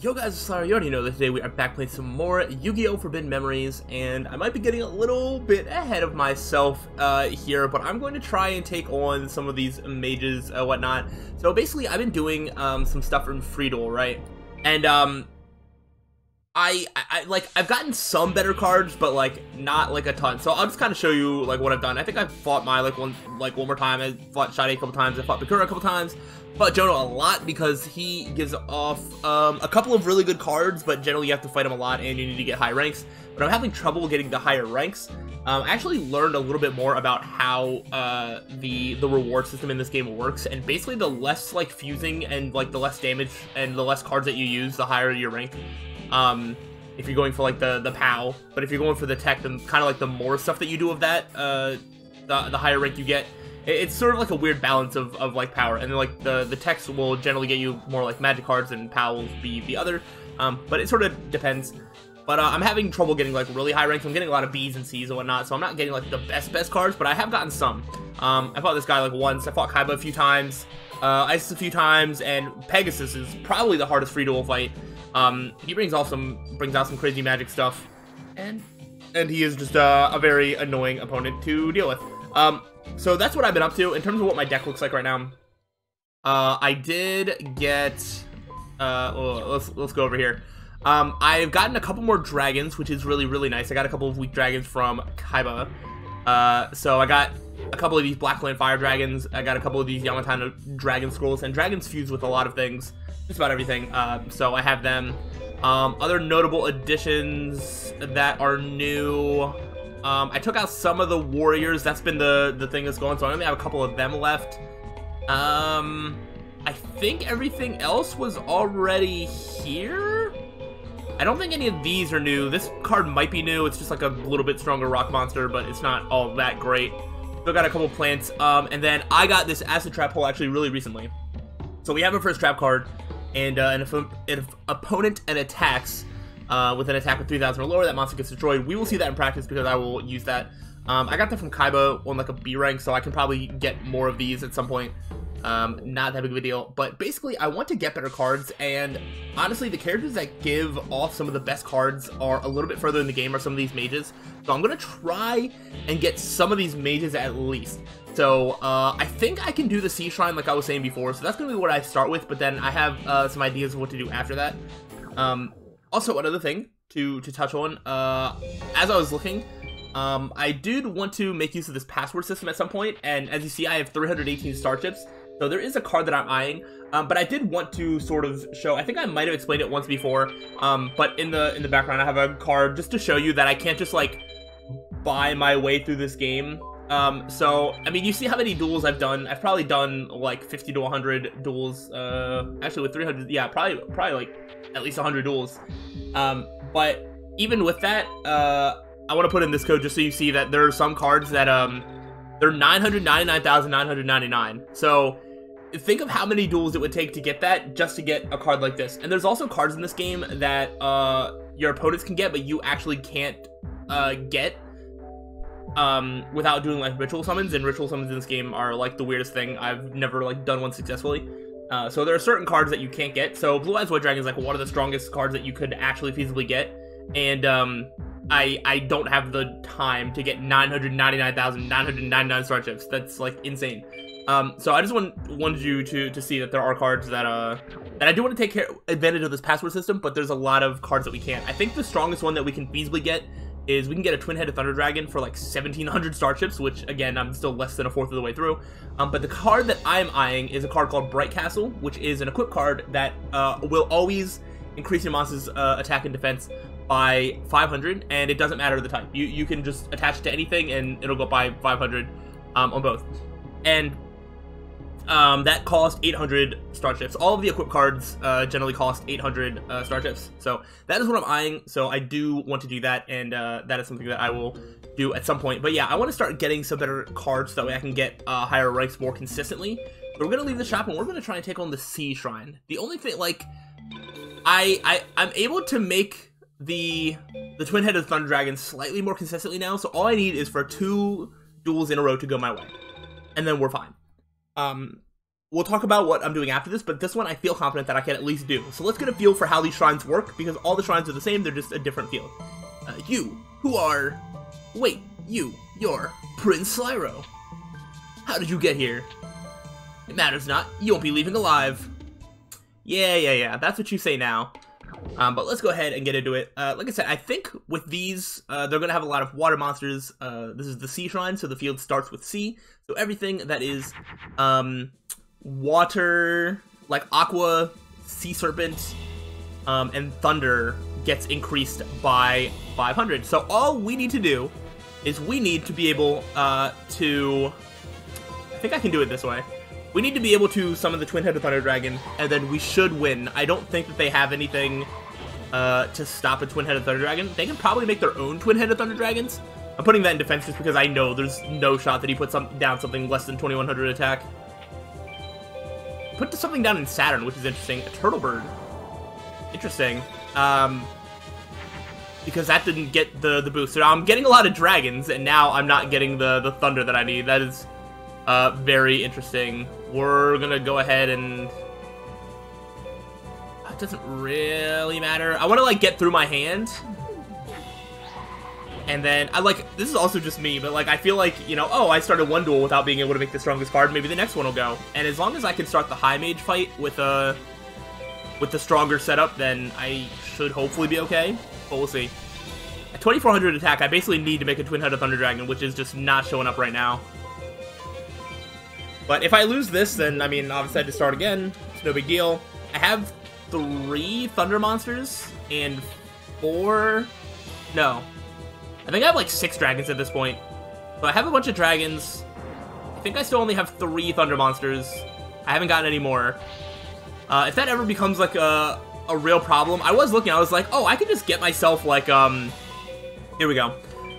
Yo guys, sorry, you already know that today we are back playing some more Yu-Gi-Oh! Forbidden Memories, and I might be getting a little bit ahead of myself here, but I'm going to try and take on some of these mages, whatnot. So basically, I've been doing some stuff from Free Duel, right? And I've gotten some better cards, but like not like a ton. So I'll just kind of show you like what I've done. I think I've fought Mai one more time. I fought Shade a couple times. I fought Bakura a couple times. Fought Jono a lot because he gives off a couple of really good cards, but generally you have to fight him a lot and you need to get high ranks. But I'm having trouble getting the higher ranks. I actually learned a little bit more about how the reward system in this game works, and basically the less like fusing and like the less damage and the less cards that you use, the higher your rank. If you're going for like the POW, but if you're going for the tech, then kind of like the more stuff that you do of that, the higher rank you get. It's sort of like a weird balance of like power, and then like the techs will generally get you more like magic cards, and POW will be the other. But it sort of depends. But I'm having trouble getting like really high ranks. I'm getting a lot of B's and C's and whatnot, so I'm not getting like the best cards, but I have gotten some. I fought this guy like once. I fought Kaiba a few times, Isis a few times, and Pegasus is probably the hardest free duel fight. He brings out some crazy magic stuff, and he is just a very annoying opponent to deal with. So that's what I've been up to in terms of what my deck looks like right now. I did get let's go over here. I've gotten a couple more dragons, which is really nice. I got a couple of weak dragons from Kaiba. So I got a couple of these Blackland Fire Dragons. I got a couple of these Yamato Dragon Scrolls, and dragons fuse with a lot of things, just about everything. So I have them. Other notable additions that are new. I took out some of the warriors. That's been the thing that's going, so I only have a couple of them left. I think everything else was already here. I don't think any of these are new. This card might be new. It's just like a little bit stronger rock monster, but it's not all that great. Still got a couple plants. And then I got this acid trap hole actually really recently. So we have our first trap card, and if opponent and attacks with an attack with 3,000 or lower, that monster gets destroyed. We will see that in practice because I will use that. I got that from Kaiba on like a B rank, so I can probably get more of these at some point. Not that big of a deal, but basically I want to get better cards, and honestly the characters that give off some of the best cards are a little bit further in the game are some of these mages. So I'm gonna try and get some of these mages at least. So I think I can do the Sea Shrine like I was saying before, so that's gonna be what I start with, but then I have some ideas of what to do after that. Also, another thing to touch on, as I was looking, I did want to make use of this password system at some point, and as you see, I have 318 star chips, so there is a card that I'm eyeing, but I did want to sort of show, I think I might have explained it once before, but in the background I have a card just to show you that I can't just like buy my way through this game. So, I mean, you see how many duels I've done. I've probably done like 50 to 100 duels, actually with 300, yeah, probably like at least 100 duels. But even with that, I want to put in this code just so you see that there are some cards that, they're 999,999. So, think of how many duels it would take to get that, just to get a card like this. And there's also cards in this game that, your opponents can get, but you actually can't, get without doing like ritual summons, and ritual summons in this game are like the weirdest thing. I've never like done one successfully. So there are certain cards that you can't get. So Blue Eyes White Dragon is like one of the strongest cards that you could actually feasibly get, and I don't have the time to get 999,999 star chips. That's like insane. So I just wanted you to see that there are cards that I do want to take advantage of this password system, but there's a lot of cards that we can't. I think the strongest one that we can feasibly get is we can get a twin-headed Thunder Dragon for like 1,700 star chips, which again, I'm still less than a fourth of the way through. But the card that I'm eyeing is a card called Bright Castle, which is an equip card that will always increase your monster's attack and defense by 500, and it doesn't matter the type. You can just attach it to anything, and it'll go by 500 on both. And that cost 800 star chips. All of the equip cards generally cost 800 star chips. So that is what I'm eyeing. So I do want to do that, and that is something that I will do at some point. But yeah, I want to start getting some better cards so that way I can get higher ranks more consistently. But we're going to leave the shop, and we're going to try and take on the Sea Shrine. The only thing, like, I'm able to make the twin-headed Thunder Dragon slightly more consistently now. So all I need is for 2 duels in a row to go my way, and then we're fine. we'll talk about what I'm doing after this, but this one I feel confident that I can at least do. So let's get a feel for how these shrines work, because all the shrines are the same, they're just a different field. You're Prince Slyro. How did you get here? It matters not, you won't be leaving alive. Yeah, that's what you say now. But let's go ahead and get into it. Like I said, I think with these, they're going to have a lot of water monsters. This is the Sea Shrine, so the field starts with sea. So everything that is water, like Aqua, Sea Serpent, and Thunder gets increased by 500. So all we need to do is we need to be able to... I think I can do it this way. We need to be able to summon the Twin-Headed Thunder Dragon, and then we should win. I don't think that they have anything to stop a Twin-Headed Thunder Dragon. They can probably make their own Twin-Headed Thunder Dragons. I'm putting that in defense just because I know there's no shot that he puts down something less than 2100 attack. Put something down in Saturn, which is interesting. A Turtle Bird. Interesting. Because that didn't get the boost. So I'm getting a lot of dragons, and now I'm not getting the thunder that I need. That is very interesting. We're gonna go ahead and... It doesn't really matter. I want to, like, get through my hand. And then, this is also just me, but, like, I feel like, you know, oh, I started one duel without being able to make the strongest card, maybe the next one will go. And as long as I can start the High Mage fight with the stronger setup, then I should hopefully be okay. But we'll see. At 2400 attack, I basically need to make a Twin-Headed Thunder Dragon, which is just not showing up right now. But if I lose this, then, I mean, obviously I have to start again. It's no big deal. I have 3 Thunder Monsters and 4... No. I think I have, like, 6 dragons at this point. So I have a bunch of dragons. I think I still only have 3 Thunder Monsters. I haven't gotten any more. If that ever becomes, like, a real problem... I was looking, I was like, oh, I could just get myself, like, Here we go.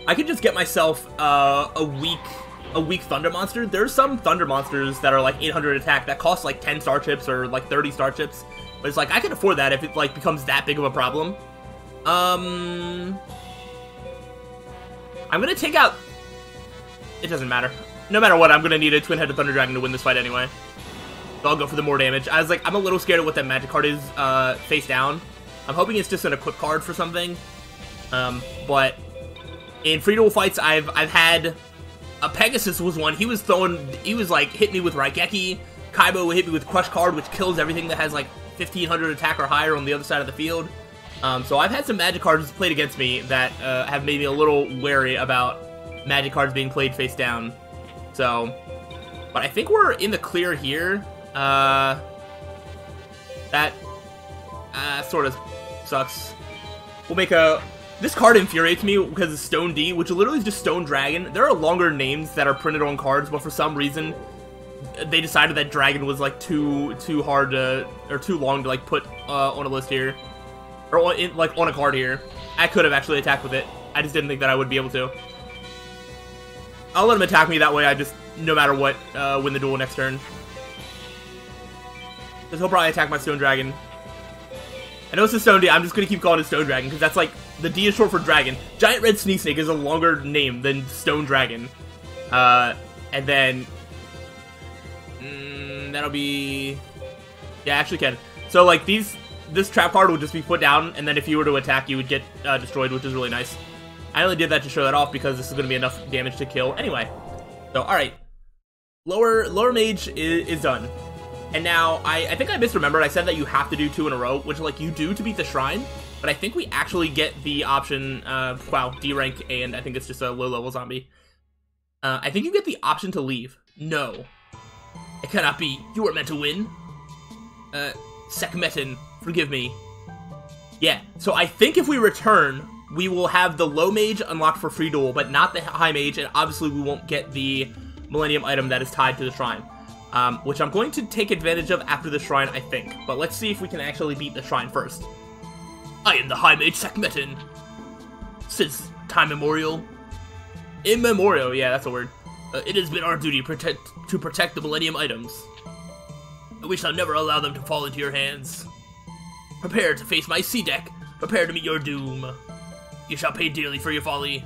I could just get myself, a weak Thunder Monster. There's some Thunder Monsters that are like 800 attack that cost like 10 star chips or like 30 star chips. But it's like, I can afford that if it like becomes that big of a problem. I'm gonna take out... It doesn't matter. No matter what, I'm gonna need a Twin-Headed Thunder Dragon to win this fight anyway. So I'll go for the more damage. I was like, I'm a little scared of what that magic card is face down. I'm hoping it's just an equip card for something. But in free duel fights, I've had... Pegasus was one. He was like, hit me with Raigeki. Kaiba would hit me with Crush Card, which kills everything that has like 1500 attack or higher on the other side of the field. So I've had some magic cards played against me that have made me a little wary about magic cards being played face down. So, but I think we're in the clear here. That sort of sucks. We'll make a... This card infuriates me because it's Stone D, which literally is just Stone Dragon. There are longer names that are printed on cards, but for some reason, they decided that Dragon was like too hard to, or too long to like put on a list here, or on a card here. I could have actually attacked with it. I just didn't think that I would be able to. I'll let him attack me that way. I just, no matter what, win the duel next turn. Because he'll probably attack my Stone Dragon. I know it's a Stone D. I'm just gonna keep calling it Stone Dragon because that's like. The D is short for Dragon. Giant Red Sneak Snake is a longer name than Stone Dragon. And then... that'll be... Yeah, I actually can. So, like, this trap card would just be put down, and then if you were to attack, you would get destroyed, which is really nice. I only did that to show that off because this is going to be enough damage to kill anyway. So, alright. Lower Mage is done. And now, I think I misremembered. I said that you have to do 2 in a row, which, like, you do to beat the Shrine. But I think we actually get the option, wow, D rank, and I think it's just a low-level zombie. I think you get the option to leave. No. It cannot be. You were meant to win. Sekhmetin, forgive me. Yeah, so I think if we return, we will have the low mage unlocked for free duel, but not the high mage, and obviously we won't get the Millennium item that is tied to the shrine. Which I'm going to take advantage of after the shrine, I think. But let's see if we can actually beat the shrine first. I am the High Mage Sekhmetin. Since time immemorial, yeah, that's a word. It has been our duty to protect the Millennium items. We shall never allow them to fall into your hands. Prepare to face my sea deck. Prepare to meet your doom. You shall pay dearly for your folly.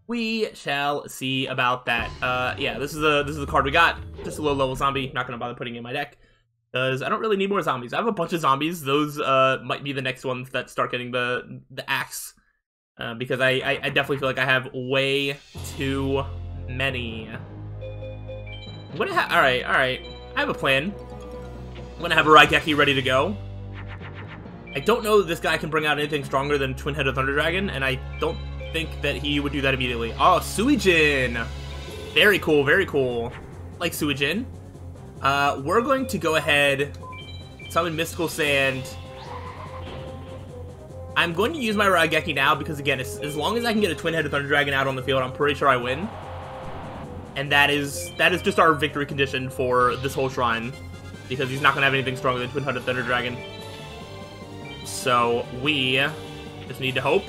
We shall see about that. Yeah, this is the card we got. Just a low level zombie. Not gonna bother putting it in my deck because I don't really need more zombies. I have a bunch of zombies. Those might be the next ones that start getting the axe. Because I definitely feel like I have way too many. All right. I have a plan. I'm gonna have a Raigeki ready to go. I don't know that this guy can bring out anything stronger than Twin-Headed Thunder Dragon, and I don't think that he would do that immediately. Oh, Suijin! Very cool, very cool. Like Suijin. We're going to go ahead, summon Mystical Sand. I'm going to use my Raigeki now because, again, as long as I can get a Twin-Headed Thunder Dragon out on the field, I'm pretty sure I win. And that is just our victory condition for this whole shrine, because he's not going to have anything stronger than Twin-Headed Thunder Dragon. So we just need to hope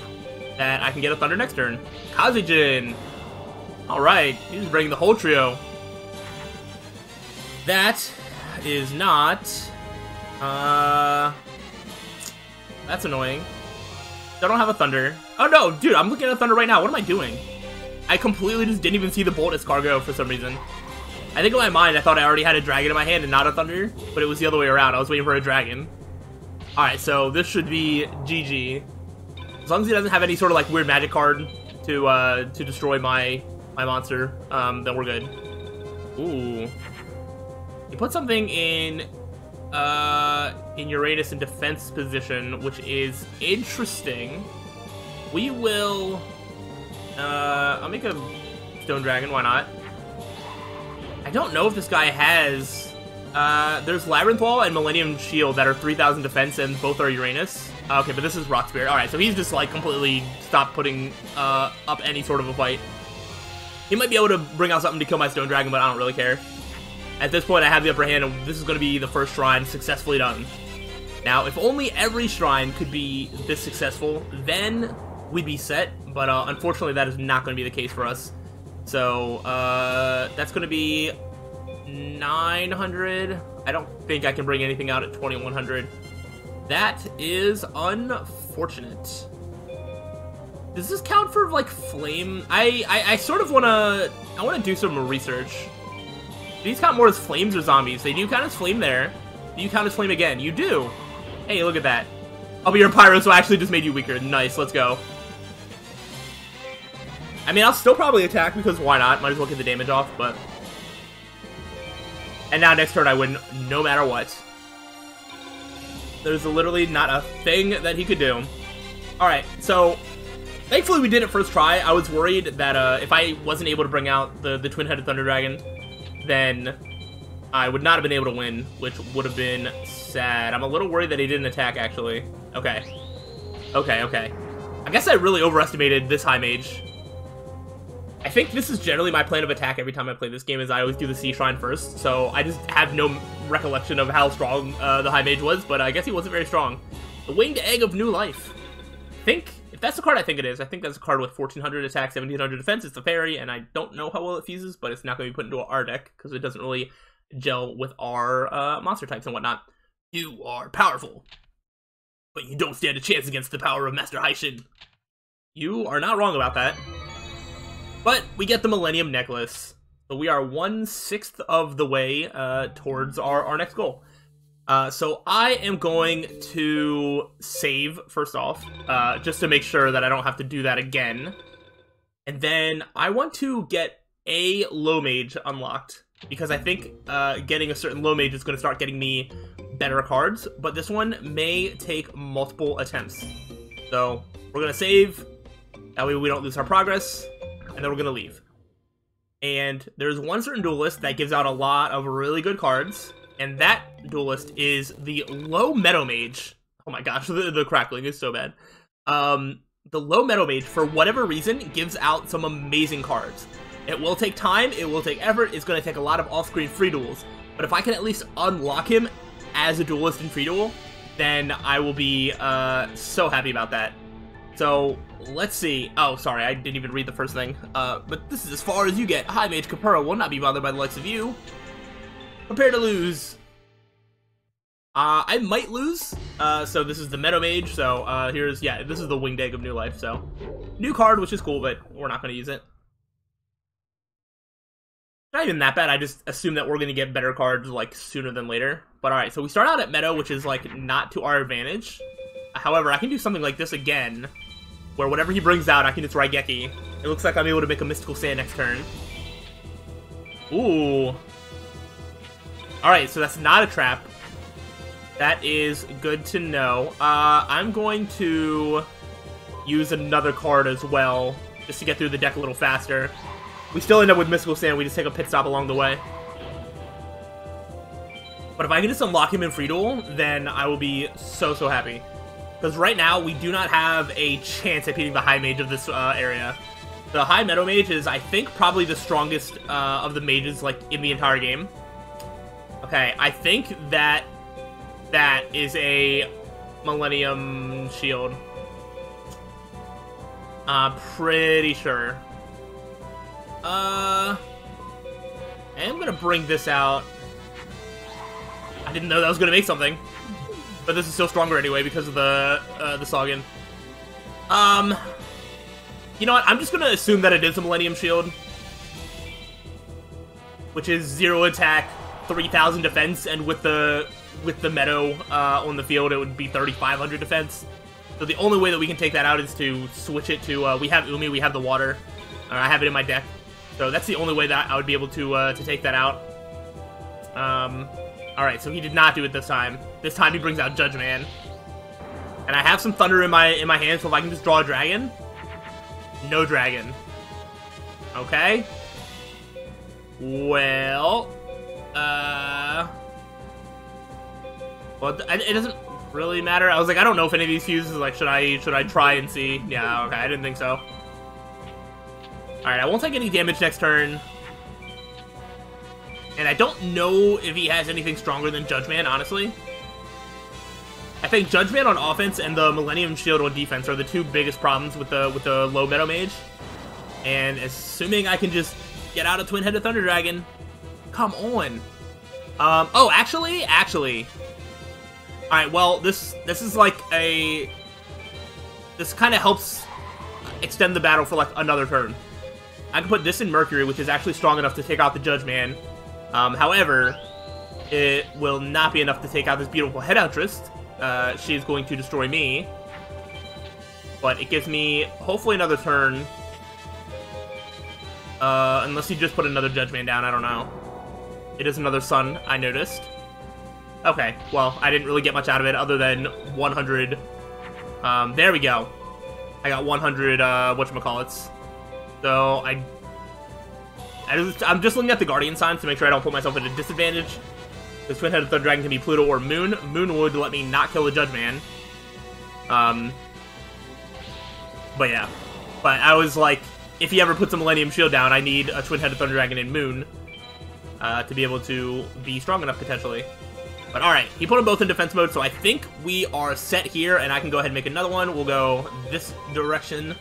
that I can get a Thunder next turn. Kazejin! Alright, he's bringing the whole trio. That is not... that's annoying. I don't have a Thunder. Oh no, dude, I'm looking at a Thunder right now. What am I doing? I completely just didn't even see the Bolt Escargot for some reason. I think in my mind I thought I already had a Dragon in my hand and not a Thunder, but it was the other way around. I was waiting for a Dragon. Alright, so this should be GG. As long as he doesn't have any sort of like weird magic card to destroy my monster, then we're good. Ooh. He put something in Uranus in defense position, which is interesting. We will I'll make a Stone Dragon, why not? I don't know if this guy has there's Labyrinth Wall and Millennium Shield that are 3000 defense, and both are Uranus. Okay, but this is Rock Spirit. Alright, so he's just like completely stopped putting up any sort of a fight. He might be able to bring out something to kill my Stone Dragon, but I don't really care. At this point, I have the upper hand, and this is going to be the first shrine successfully done. Now, if only every shrine could be this successful, then we'd be set, but unfortunately, that is not going to be the case for us. So, that's going to be 900. I don't think I can bring anything out at 2100. That is unfortunate. Does this count for, like, flame? I sort of want to do some research. Do these count more as flames or zombies? They do count as flame there. Do you count as flame again? You do. Hey, look at that. Oh, but you're a pyro, so I actually just made you weaker. Nice, let's go. I mean, I'll still probably attack because why not? Might as well get the damage off, but... And now next turn I win no matter what. There's literally not a thing that he could do. Alright, so... Thankfully we did it first try. I was worried that if I wasn't able to bring out the Twin-Headed Thunder Dragon, then I would not have been able to win, which would have been sad. I'm a little worried that he didn't attack, actually. Okay. Okay. I guess I really overestimated this High Mage. I think this is generally my plan of attack every time I play this game, is I always do the Sea Shrine first, so I just have no recollection of how strong the High Mage was, but I guess he wasn't very strong. The Winged Egg of New Life. I think, if that's the card I think it is, I think that's a card with 1400 attack, 1700 defense. It's the fairy, and I don't know how well it fuses, but it's not going to be put into our deck, because it doesn't really gel with our monster types and whatnot. You are powerful, but you don't stand a chance against the power of Master Haishin. You are not wrong about that. But we get the Millennium Necklace, so we are 1/6 of the way towards our next goal. So I am going to save, first off, just to make sure that I don't have to do that again. And then I want to get a Low Mage unlocked, because I think getting a certain Low Mage is going to start getting me better cards, but this one may take multiple attempts. So we're going to save, that way we don't lose our progress, and then we're going to leave. And there's one certain duelist that gives out a lot of really good cards, and that duelist is the Low Meadow Mage. Oh my gosh, the crackling is so bad. The Low Meadow Mage, for whatever reason, gives out some amazing cards. It will take time, it will take effort, it's going to take a lot of off-screen free duels. But if I can at least unlock him as a duelist in free duel, then I will be so happy about that. So, let's see. Oh, sorry, I didn't even read the first thing. But this is as far as you get. High Mage Capura will not be bothered by the likes of you. Prepare to lose. I might lose. So this is the Meadow Mage. So yeah, this is the Winged Egg of New Life. So new card, which is cool, but we're not going to use it. Not even that bad. I just assume that we're going to get better cards like sooner than later. But all right, so we start out at Meadow, which is like not to our advantage. However, I can do something like this again, where whatever he brings out, I can just Raigeki. It looks like I'm able to make a Mystical Sand next turn. Ooh. Alright, so that's not a trap. That is good to know. I'm going to use another card as well, just to get through the deck a little faster. We still end up with Mystical Sand, we just take a pit stop along the way. But if I can just unlock him in Free Duel, then I will be so happy. Because right now, we do not have a chance at beating the High Mage of this area. The High Meadow Mage is, I think, probably the strongest of the mages, like, in the entire game. Okay, I think that is a Millennium Shield. Pretty sure. I am gonna bring this out. I didn't know that was gonna make something. But this is still stronger anyway because of the Saugin. You know what? I'm just gonna assume that it is a Millennium Shield, which is 0 attack, 3,000 defense, and with the Meadow on the field, it would be 3,500 defense. So the only way that we can take that out is to switch it to. We have Umi, we have the water. I have it in my deck, so that's the only way that I would be able to take that out. All right, so he did not do it this time. This time he brings out Judge Man, and I have some Thunder in my hand, so if I can just draw a dragon. No dragon. Okay. Well, it doesn't really matter. I was like, I don't know if any of these fuses, like, should I try and see? Yeah, okay, I didn't think so. Alright, I won't take any damage next turn. And I don't know if he has anything stronger than Judge Man, honestly. I think Judge Man on offense and the Millennium Shield on defense are the two biggest problems with the low Meadow Mage. And assuming I can just get out a Twin-Headed Thunder Dragon. Come on. Oh, actually. Alright, well, this is like a... This kind of helps extend the battle for like another turn. I can put this in Mercury, which is actually strong enough to take out the Judge Man. However, it will not be enough to take out this beautiful Head Huntress. She is going to destroy me. But it gives me, hopefully, another turn. Unless you just put another Judge Man down, I don't know. It is another Sun, I noticed. Okay, well, I didn't really get much out of it other than 100. There we go. I got 100, whatchamacallits. So, I'm just looking at the Guardian signs to make sure I don't put myself at a disadvantage. This Twin-Headed Thunder Dragon can be Pluto or Moon. Moon would let me not kill the Judge Man. But yeah. But I was like, if he ever puts a Millennium Shield down, I need a Twin-Headed Thunder Dragon in Moon to be able to be strong enough, potentially. But alright, he put them both in defense mode, so I think we are set here, and I can go ahead and make another one. We'll go this direction.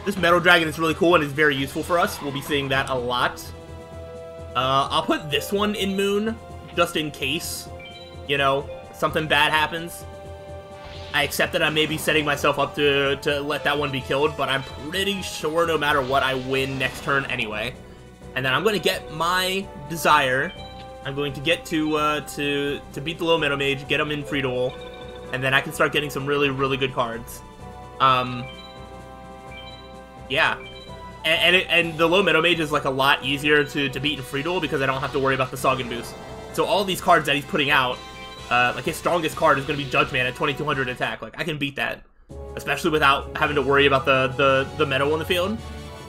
This Meadow Dragon is really cool and is very useful for us. We'll be seeing that a lot. I'll put this one in Moon, just in case, you know, something bad happens. I accept that I may be setting myself up to let that one be killed, but I'm pretty sure no matter what, I win next turn anyway. And then I'm going to get my Desire. I'm going to get to beat the low Meadow Mage, get him in Free Duel, and then I can start getting some really good cards. Yeah. And the low Meadow Mage is like a lot easier to beat in Free Duel because I don't have to worry about the Saugin boost. So all these cards that he's putting out, like his strongest card is going to be Judge Man at 2200 attack. Like, I can beat that. Especially without having to worry about the Meadow on the field.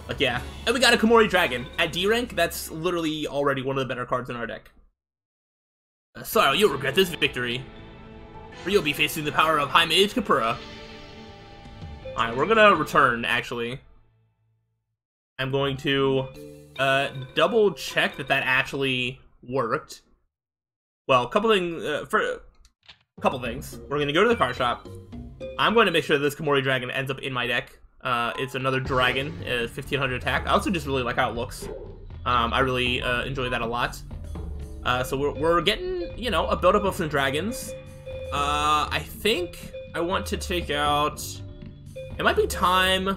Like, yeah. And we got a Komori Dragon. At D rank, that's literally already one of the better cards in our deck. Sorrow, you'll regret this victory. For you'll be facing the power of High Mage Kapura. Alright, we're gonna return, actually. I'm going to double check that actually worked. Well, a couple things. We're gonna go to the card shop. I'm going to make sure that this Komori Dragon ends up in my deck. It's another dragon, 1500 attack. I also just really like how it looks. I really enjoy that a lot. So we're getting, you know, a buildup of some dragons. I think I want to take out... It might be time...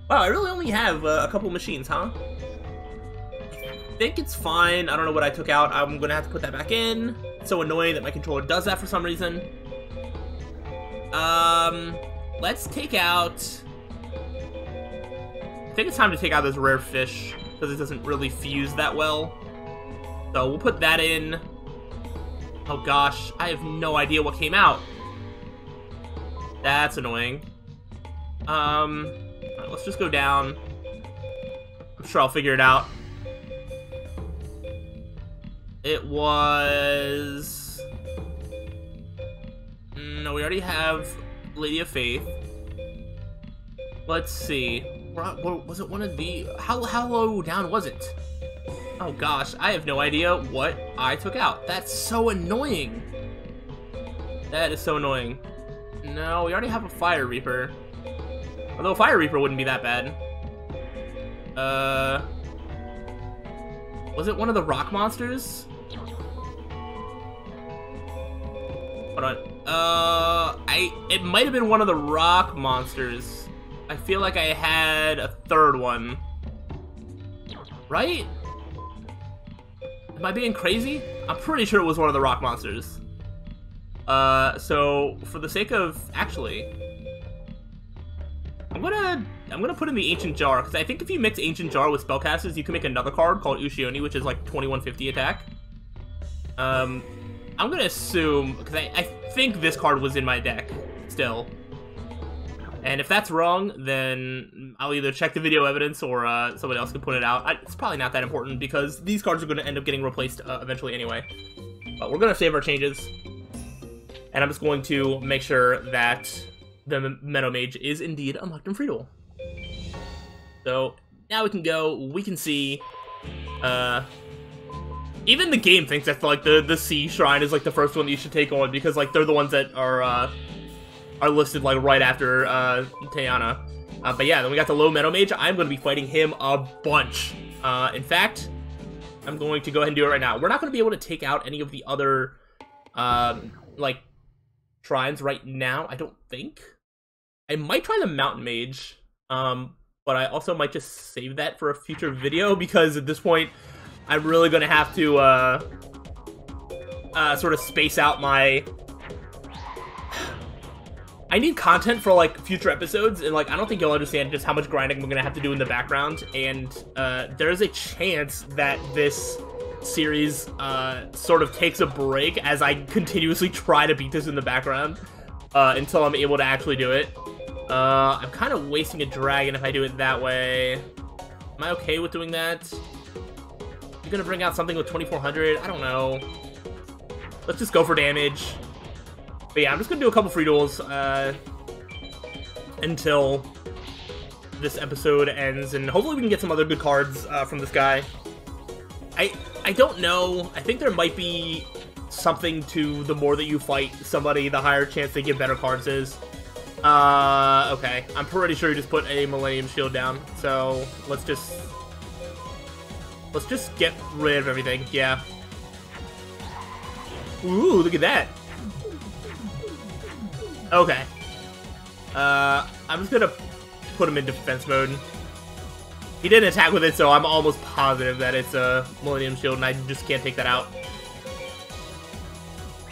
Wow, I really only have a couple machines, huh? I think it's fine. I don't know what I took out. I'm gonna have to put that back in. It's so annoying that my controller does that for some reason. Let's take out... I think it's time to take out this rare fish, because it doesn't really fuse that well. So we'll put that in. Oh gosh, I have no idea what came out. That's annoying. Alright, let's just go down. I'm sure I'll figure it out. It was... No, we already have Lady of Faith. Let's see. Was it one of the... How low down was it? Oh gosh, I have no idea what I took out. That's so annoying. That is so annoying. No, we already have a Fire Reaper. Although a Fire Reaper wouldn't be that bad. Was it one of the rock monsters? Hold on. It might have been one of the rock monsters. I feel like I had a third one. Right? Am I being crazy? I'm pretty sure it was one of the rock monsters. So for the sake of actually, I'm gonna put in the Ancient Jar, because I think if you mix Ancient Jar with Spellcasters, you can make another card called Ushioni, which is like 2150 attack. I'm gonna assume, because I think this card was in my deck still. And if that's wrong, then I'll either check the video evidence or somebody else can point it out. It's probably not that important because these cards are going to end up getting replaced eventually anyway. But we're going to save our changes. And I'm just going to make sure that the Meadow Mage is indeed unlocked in Freeduel. So now we can go, we can see... even the game thinks that like the Sea Shrine is like the first one that you should take on because like they're the ones that are listed like right after Teyana. But yeah, then we got the low Meadow Mage. I'm going to be fighting him a bunch. In fact, I'm going to go ahead and do it right now. We're not going to be able to take out any of the other like shrines right now, I don't think. I might try the Mountain Mage, but I also might just save that for a future video because at this point, I'm really going to have to sort of space out my... I need content for, like, future episodes, and, like, I don't think you'll understand just how much grinding I'm gonna have to do in the background, and, there's a chance that this series, sort of takes a break as I continuously try to beat this in the background, until I'm able to actually do it. I'm kind of wasting a dragon if I do it that way. Am I okay with doing that? You're gonna bring out something with 2400? I don't know. Let's just go for damage. But yeah, I'm just gonna do a couple free duels until this episode ends, and hopefully we can get some other good cards from this guy. I don't know. I think there might be something to the more that you fight somebody, the higher chance they get better cards is. Okay. I'm pretty sure you just put a Millennium Shield down, so let's just get rid of everything. Yeah. Ooh, look at that. Okay. I'm just gonna put him in defense mode. He didn't attack with it, so I'm almost positive that it's a Millennium Shield, and I just can't take that out.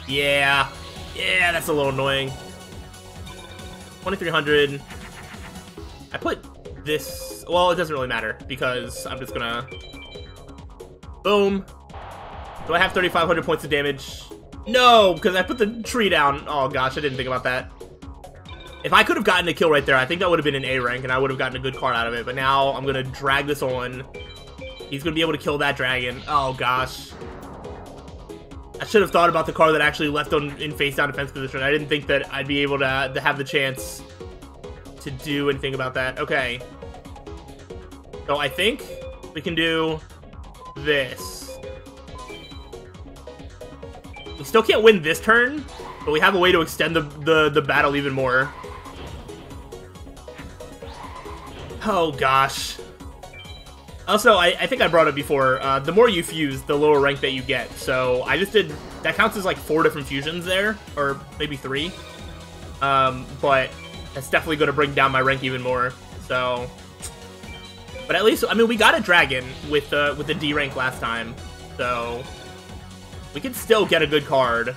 Yeah. Yeah, that's a little annoying. 2300. I put this... Well, it doesn't really matter, because I'm just gonna... Boom. Do I have 3,500 points of damage? No, because I put the tree down. Oh gosh, I didn't think about that. If I could have gotten a kill right there, I think that would have been an A rank, and I would have gotten a good card out of it. But now I'm going to drag this on. He's going to be able to kill that dragon. Oh gosh. I should have thought about the card that actually left on in face-down defense position. I didn't think that I'd be able to have the chance to do anything about that. Okay. So I think we can do this. We still can't win this turn, but we have a way to extend the battle even more. Oh gosh. Also, I think I brought it before, the more you fuse, the lower rank that you get. So I just did That counts as like 4 different fusions there, or maybe 3. But that's definitely going to bring down my rank even more. So, but at least, I mean, we got a dragon with the D rank last time, so we can still get a good card.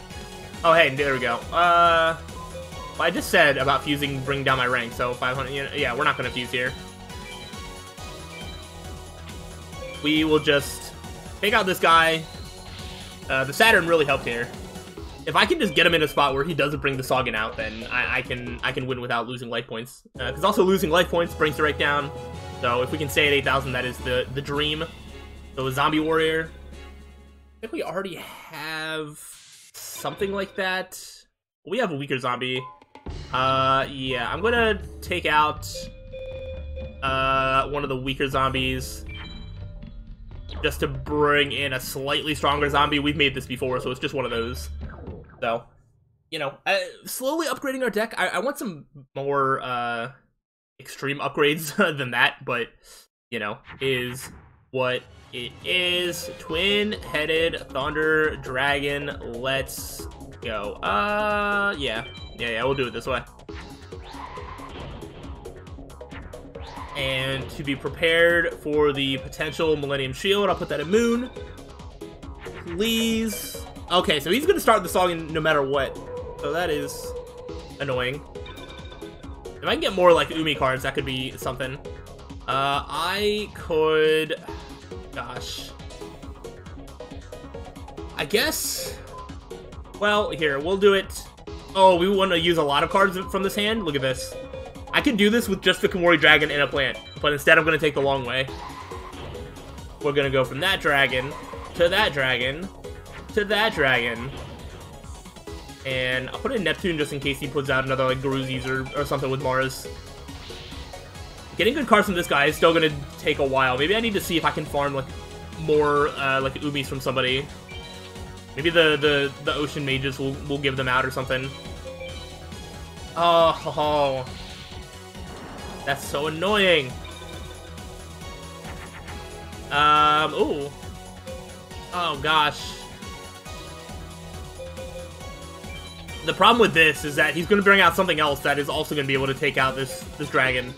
Oh, hey, there we go. I just said about fusing bring down my rank, so 500. You know, yeah, we're not going to fuse here. We will just take out this guy. The Saturn really helped here. If I can just get him in a spot where he doesn't bring the Soggin out, then I can win without losing life points. Because also losing life points brings the rank down. So if we can stay at 8,000, that is the dream. So a Zombie Warrior. I think we already have something like that. We have a weaker zombie. Yeah, I'm gonna take out one of the weaker zombies just to bring in a slightly stronger zombie. We've made this before, so it's just one of those. So, you know, slowly upgrading our deck. I want some more extreme upgrades than that, but, you know, is what it is. Twin-headed Thunder Dragon. Let's go. Yeah, we'll do it this way. And to be prepared for the potential Millennium Shield, I'll put that in Moon. Please. Okay, so he's going to start the song no matter what. So that is annoying. If I can get more, like, Umi cards, that could be something. I could... Gosh. I guess... Well, here, we'll do it... Oh, we want to use a lot of cards from this hand? Look at this. I could do this with just the Komori Dragon and a plant, but instead I'm going to take the long way. We're going to go from that dragon, to that dragon, to that dragon. And I'll put in Neptune just in case he puts out another, like, Garuzis or something with Mars. Getting good cards from this guy is still going to take a while. Maybe I need to see if I can farm, like, more, like, Umis from somebody. Maybe the Ocean Mages will give them out or something. Oh. That's so annoying. Ooh. Oh, gosh. The problem with this is that he's going to bring out something else that is also going to be able to take out this dragon.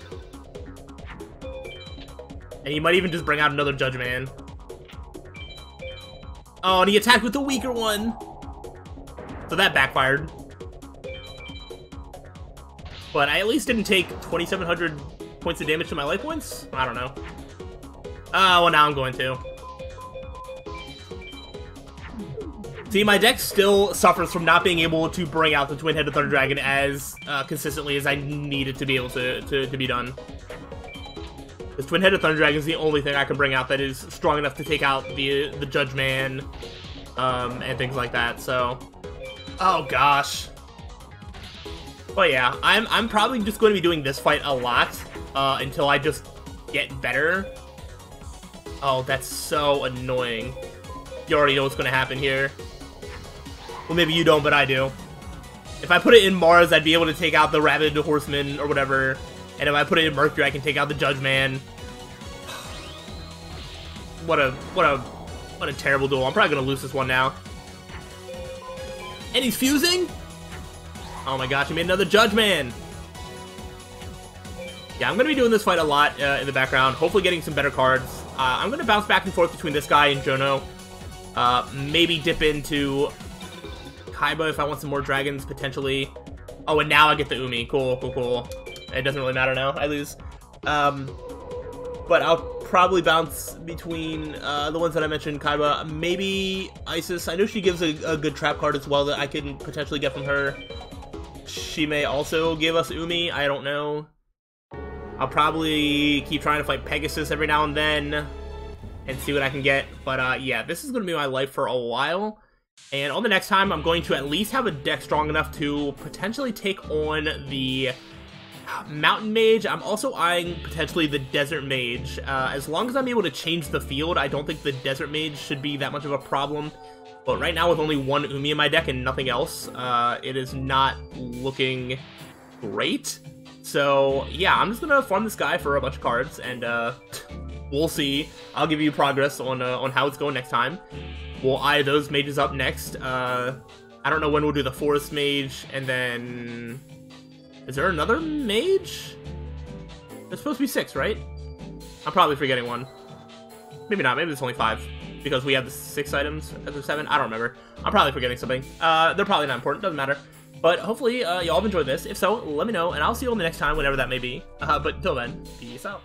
And he might even just bring out another Judge Man. Oh, and he attacked with the weaker one. So that backfired. But I at least didn't take 2,700 points of damage to my life points? I don't know. Well, now I'm going to. See, my deck still suffers from not being able to bring out the Twin-Headed Thunder Dragon as consistently as I need it to be able to be done. This Twin-Headed Thunder Dragon is the only thing I can bring out that is strong enough to take out the Judge Man, and things like that, so... Oh, gosh. But yeah, I'm probably just going to be doing this fight a lot, until I just get better. Oh, that's so annoying. You already know what's going to happen here. Well, maybe you don't, but I do. If I put it in Mars, I'd be able to take out the Rabid Horseman or whatever. And if I put it in Mercury, I can take out the Judge Man. What a terrible duel. I'm probably going to lose this one now. And he's fusing? Oh my gosh, he made another Judge Man. Yeah, I'm going to be doing this fight a lot in the background. Hopefully getting some better cards. I'm going to bounce back and forth between this guy and Jono. Maybe dip into Kaiba if I want some more dragons, potentially. Oh, and now I get the Umi. Cool. It doesn't really matter now. I lose. But I'll probably bounce between the ones that I mentioned, Kaiba. Maybe Isis. I know she gives a good trap card as well that I can potentially get from her. She may also give us Umi. I don't know. I'll probably keep trying to fight Pegasus every now and then and see what I can get. But yeah, this is going to be my life for a while. And on the next time, I'm going to at least have a deck strong enough to potentially take on the Mountain Mage. I'm also eyeing potentially the Desert Mage. As long as I'm able to change the field, I don't think the Desert Mage should be that much of a problem. But right now, with only one Umi in my deck and nothing else, it is not looking great. So yeah, I'm just gonna farm this guy for a bunch of cards, and we'll see. I'll give you progress on how it's going next time. we'll eye those mages up next. I don't know when we'll do the forest mage, and then... Is there another mage? There's supposed to be 6, right? I'm probably forgetting one. Maybe not, maybe there's only 5. Because we have the 6 items as of 7. I don't remember. I'm probably forgetting something. They're probably not important, doesn't matter. But hopefully y'all have enjoyed this. If so, let me know, and I'll see you all the next time, whenever that may be. But until then, peace out.